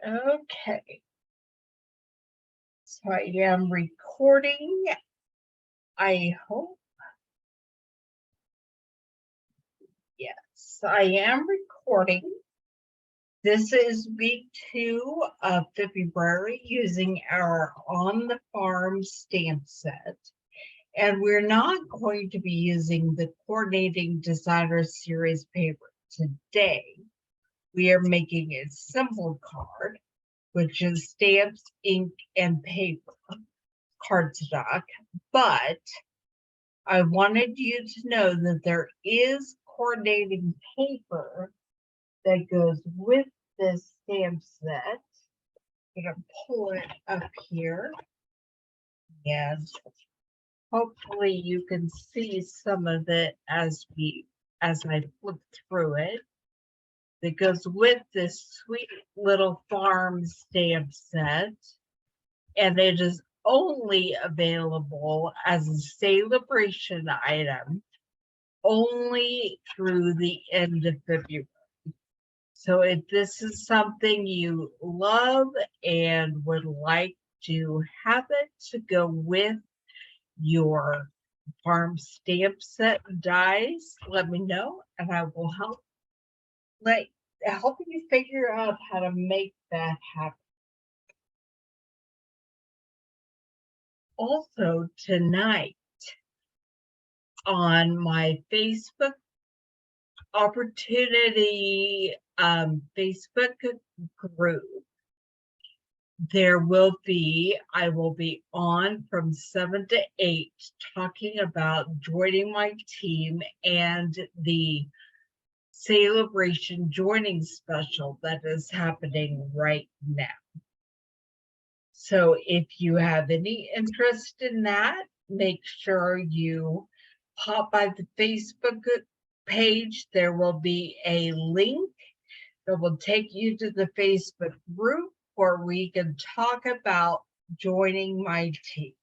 Okay. So I am recording. I hope. Yes, I am recording. This is week 2 of February using our On the Farm stamp set. And we're not going to be using the Coordinating Designer Series paper today. We are making a simple card, which is stamps, ink, and paper cardstock. But I wanted you to know that there is coordinating paper that goes with this stamp set. I'm going to pull it up here, and hopefully you can see some of it as I flip through it. That goes with this sweet little farm stamp set, and it is only available as a celebration item only through the end of February. So if this is something you love and would like to have it to go with your farm stamp set dies, let me know and I will help you figure out how to make that happen. Also tonight on my Facebook opportunity Facebook group, I will be on from 7 to 8 talking about joining my team and the celebration joining special that is happening right now. So if you have any interest in that, make sure you pop by the Facebook page. There will be a link that will take you to the Facebook group where we can talk about joining my team.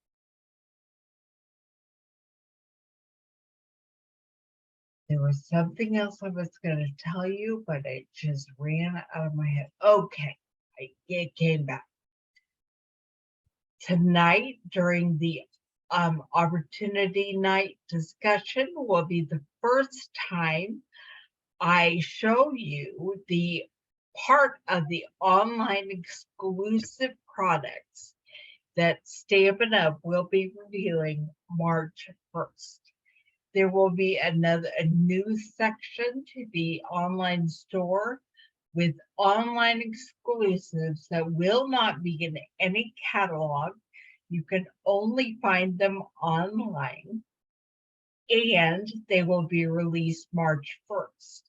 There was something else I was going to tell you, but it just ran out of my head. Okay, it came back. Tonight during the opportunity night discussion will be the first time I show you the part of the online exclusive products that Stampin' Up will be revealing March 1st. There will be a new section to the online store with online exclusives that will not be in any catalog. You can only find them online, and they will be released March 1st.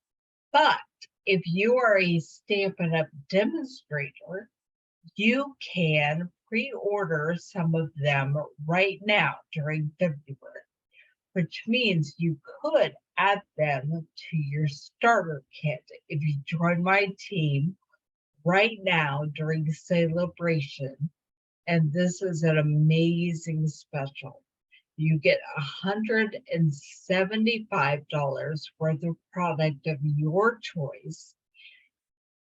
But if you are a Stampin' Up demonstrator, you can pre-order some of them right now during February, which means you could add them to your starter kit if you join my team right now during celebration. And this is an amazing special. You get $175 worth of product of your choice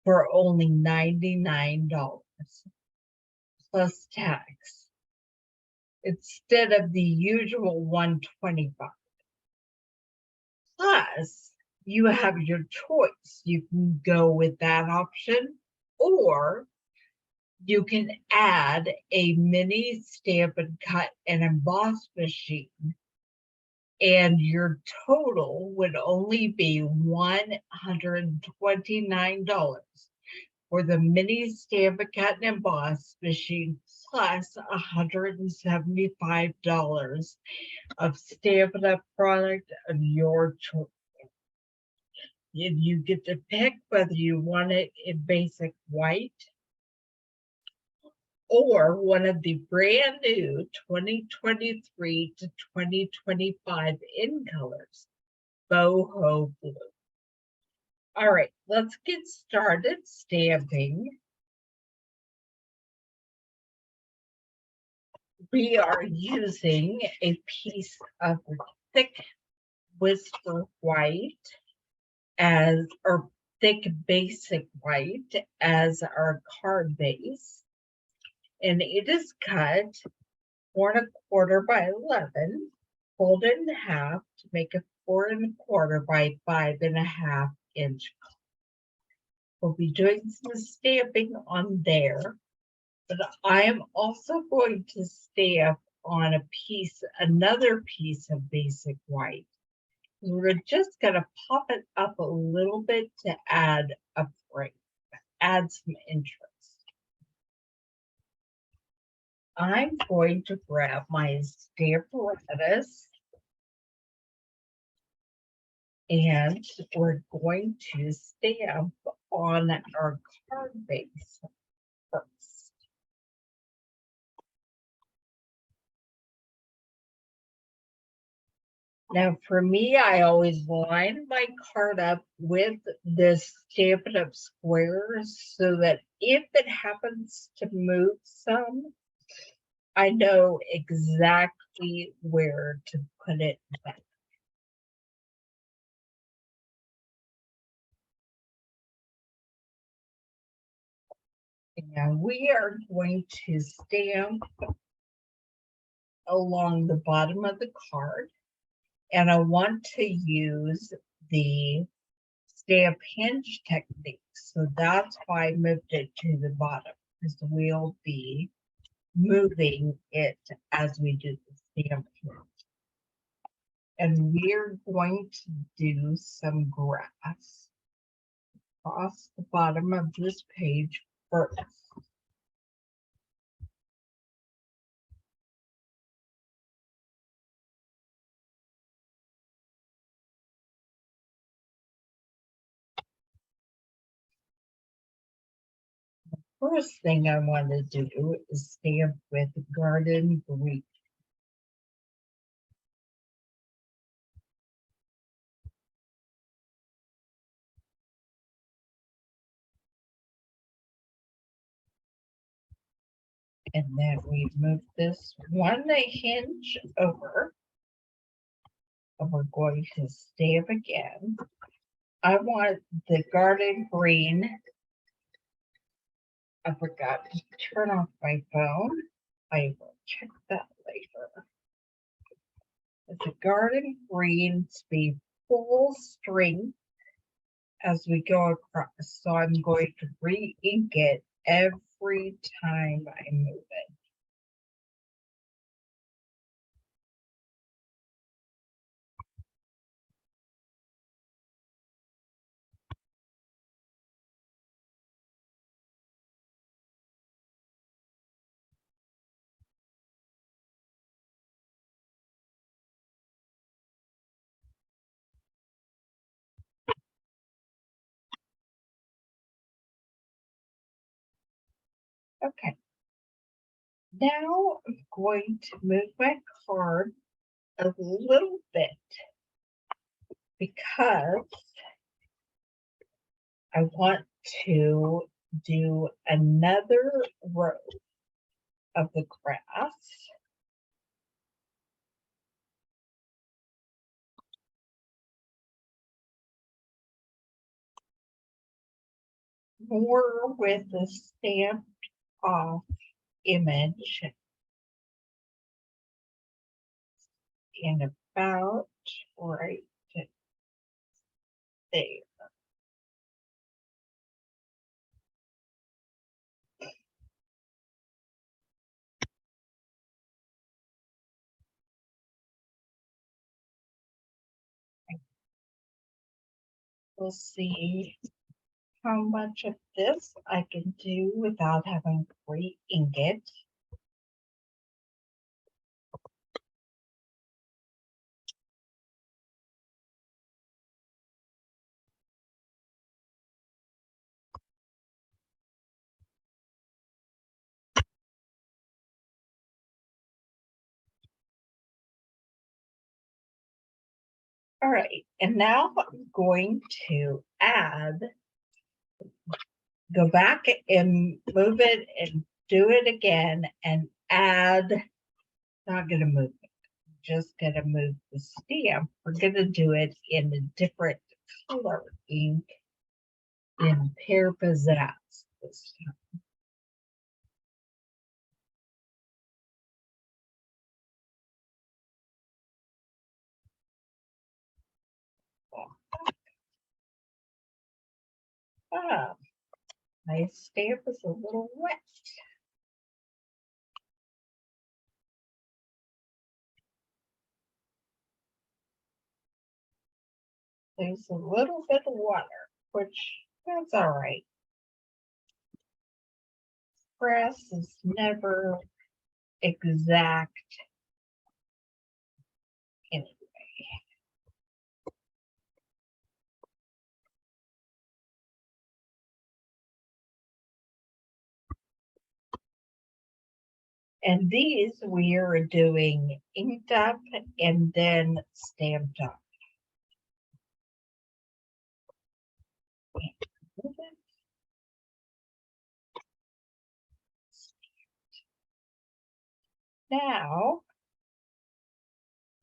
for only $99 plus tax, instead of the usual $125. Plus, you have your choice. You can go with that option, or you can add a mini Stampin' Cut and Emboss machine, and your total would only be $129 for the mini Stampin' Cut and Emboss machine, plus $175 of Stampin' Up product of your choice. You get to pick whether you want it in basic white or one of the brand new 2023 to 2025 in colors, boho blue. All right, let's get started stamping. We are using a piece of thick whisper white or thick basic white as our card base. And it is cut 4¼ by 11, folded in half to make a 4¼ by 5½ inch. We'll be doing some stamping on there, but I am also going to stamp on another piece of basic white. We're just going to pop it up a little bit to add a frame, add some interest. I'm going to grab my Stamparatus and we're going to stamp on our card base first. Now for me, I always line my card up with this Stampin' Up! Squares so that if it happens to move some, I know exactly where to put it back. Now we are going to stamp along the bottom of the card, and I want to use the stamp hinge technique. So that's why I moved it to the bottom, because we'll be moving it as we do the stamp hinge. And we're going to do some grass across the bottom of this page first. First thing I want to do is stamp with garden green. And then we move this one hinge over. And we're going to stamp again. I want the garden green. I forgot to turn off my phone. I will check that later. The garden green to be full strength as we go across. So I'm going to re-ink it every time I move it. Okay. Now I'm going to move my card a little bit because I want to do another row of the grass. More with the stamped off image in about right there. We'll see how much of this I can do without having to re-ink it. All right, and now I'm going to go back and move it and do it again and add, not gonna move it, just gonna move the stamp. We're gonna do it in a different color ink in Pear Pizzazz this time. Ah, my stamp is a little wet. There's a little bit of water, which that's all right. Press is never exact anyway. And these we are doing inked up and then stamped up. Now,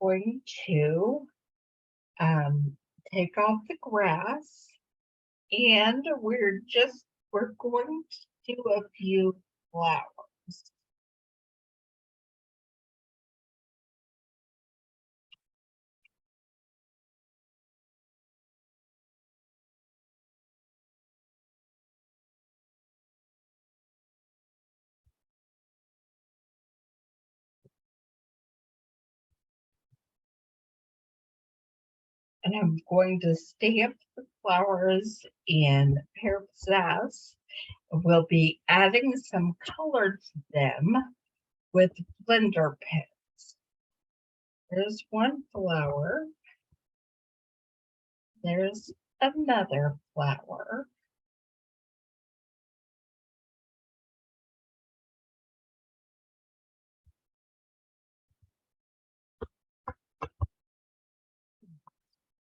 going to take off the grass, and we're going to do a few flowers. And I'm going to stamp the flowers in Pear Pizzazz. We'll be adding some color to them with blender pens. There's one flower. There's another flower.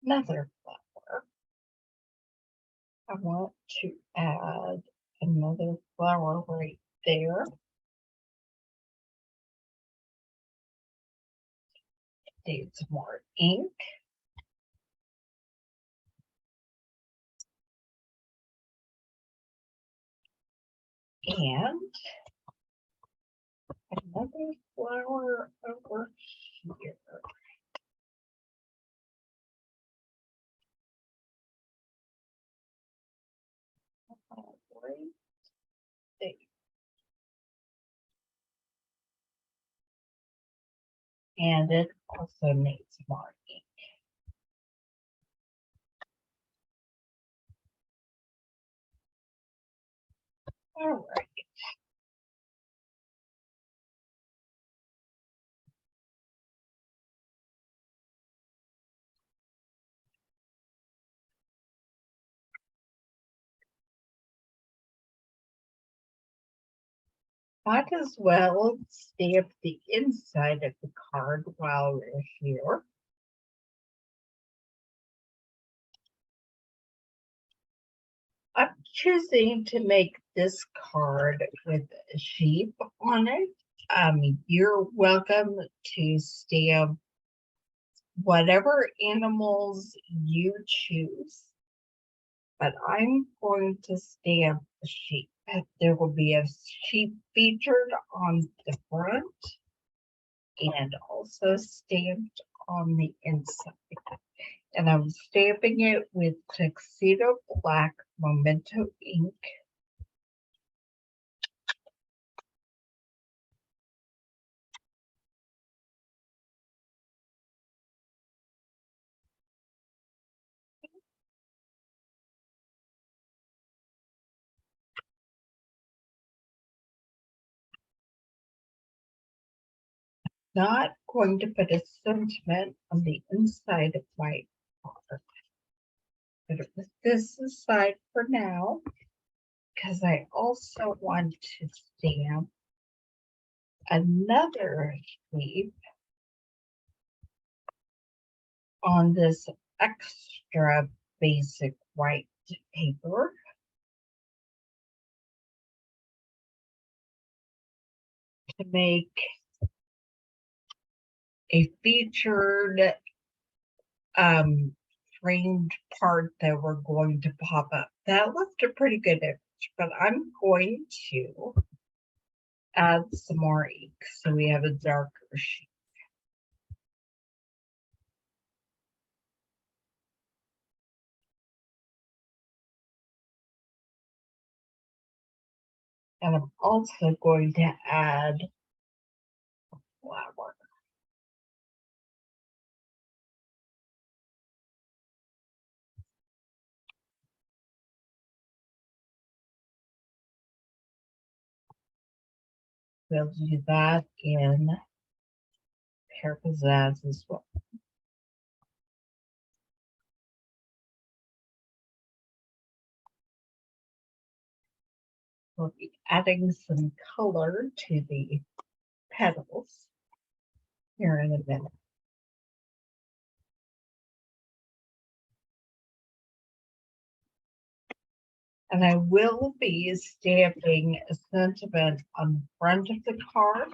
Another flower. I want to add another flower right there. Needs more ink. And another flower over here. Right there. And it also needs more ink. All right. Might as well stamp the inside of the card while we're here. I'm choosing to make this card with a sheep on it. You're welcome to stamp whatever animals you choose, but I'm going to stamp the sheep. There will be a sheep featured on the front and also stamped on the inside. And I'm stamping it with Tuxedo Black Memento ink. Not going to put a sentiment on the inside of my card. Put it with this aside for now, because I also want to stamp another sheep on this extra basic white paper. To make a featured framed part that we're going to pop up. That left a pretty good image, but I'm going to add some more ink so we have a darker sheet. And I'm also going to add a flower. We'll do that in Pear Pizzazz as well. We'll be adding some color to the petals here in a minute. And I will be stamping a sentiment on the front of the card,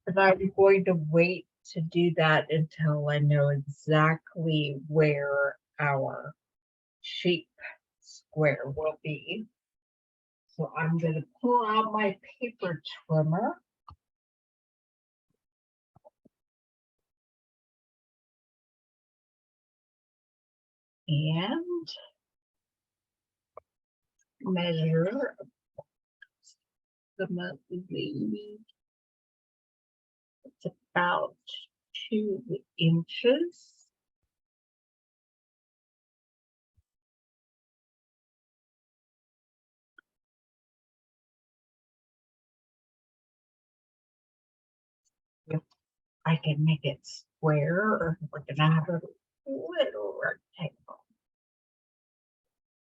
but I'm going to wait to do that until I know exactly where our shape square will be. So I'm going to pull out my paper trimmer. And measure the it's about 2 inches. If I can make it square, or we're gonna have a little rectangle.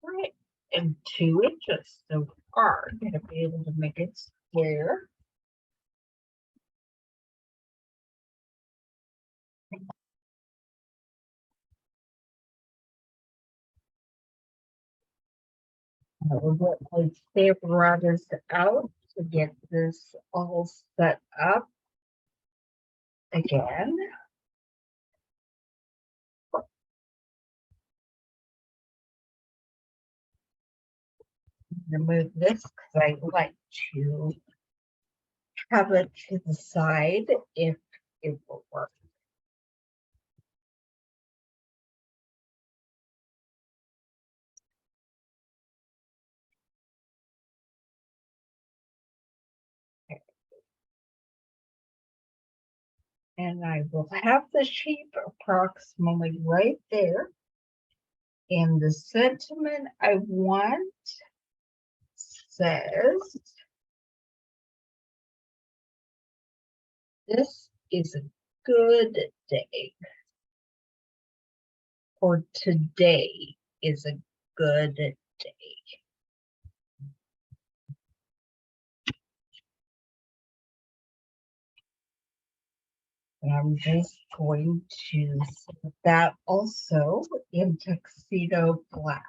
Right, and 2 inches so far. I'm gonna be able to make it square. We'll get my stamp runners out to get this all set up again. Remove this because I like to have it to the side if it will work. And I will have the shape approximately right there. And the sentiment I want says, this is a good day. Or today is a good day. And I'm just going to set that also in tuxedo black.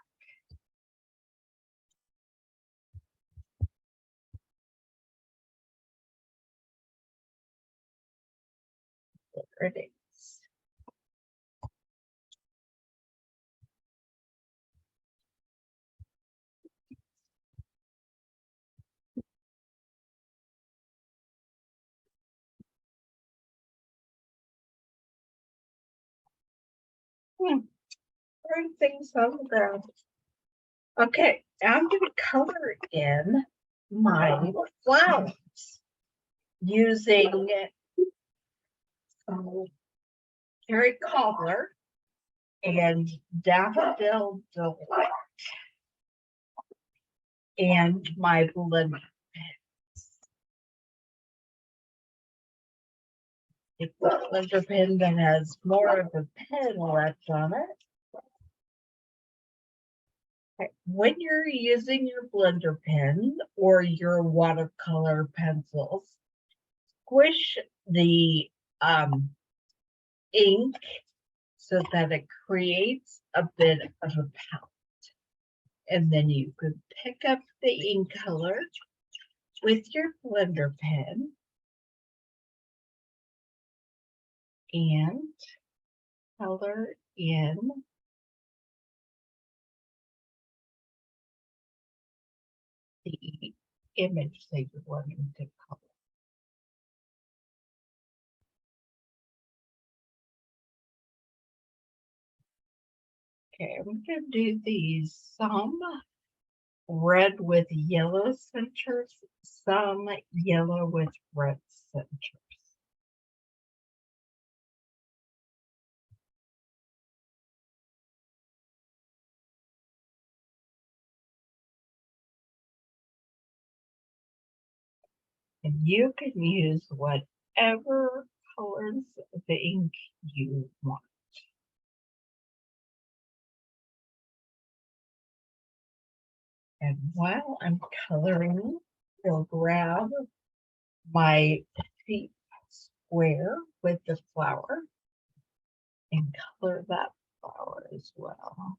There it is. Throwing things on the ground. Okay, I'm going to color in my flowers using Carrie Cobbler and Daffodil Delight and my blender pens. It's a blender pen that has more of a pen left on it. Okay. When you're using your blender pen or your watercolor pencils, squish the ink so that it creates a bit of a palette. And then you could pick up the ink color with your blender pen and color in the image that you're wanting to color. Okay, I'm going to do these some red with yellow centers, some yellow with red centers. And you can use whatever colors of the ink you want. And while I'm coloring, I'll grab my sheep square with the flower and color that flower as well.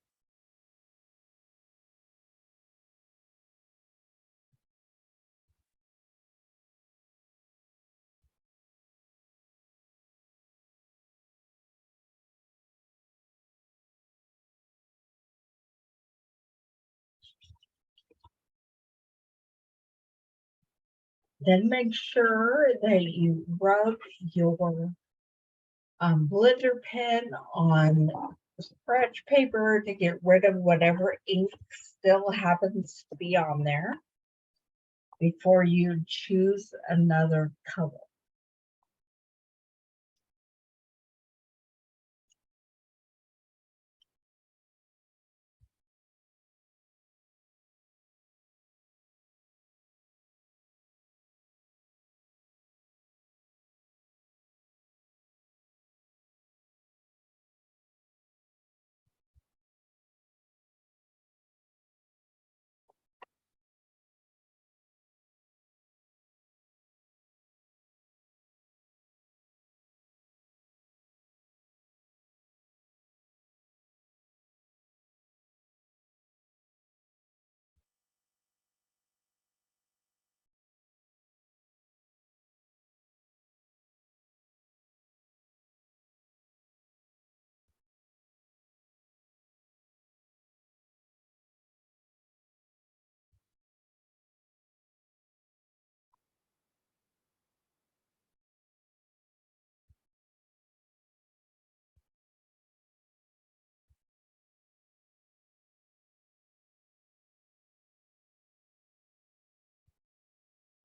Then make sure that you rub your blender pen on scratch paper to get rid of whatever ink still happens to be on there before you choose another color.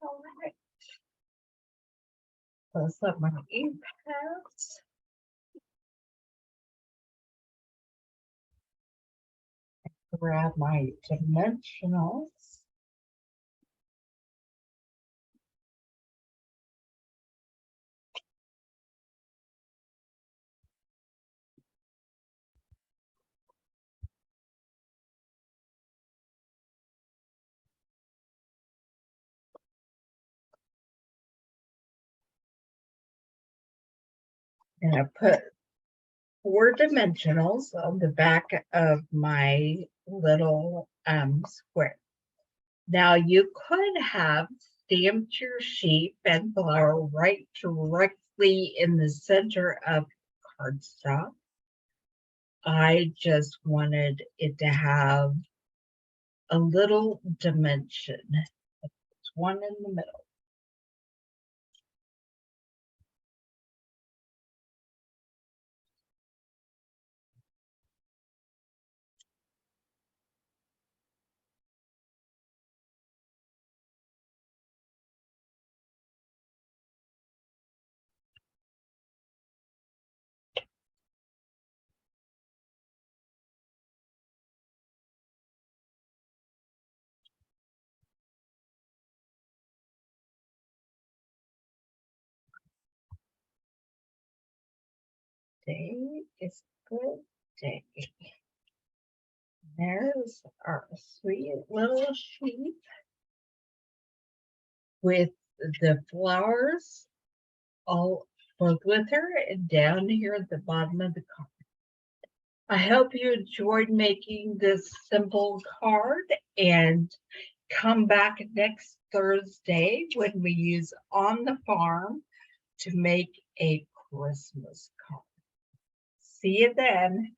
All right. Close up my ink pads. Grab my dimensionals. And I put 4 dimensionals on the back of my little square. Now you could have stamped your sheep and flower right directly in the center of cardstock. I just wanted it to have a little dimension. It's one in the middle. Day is a good day. There's our sweet little sheep with the flowers all both with her and down here at the bottom of the card. I hope you enjoyed making this simple card, and come back next Thursday when we use On the Farm to make a Christmas card. See you then.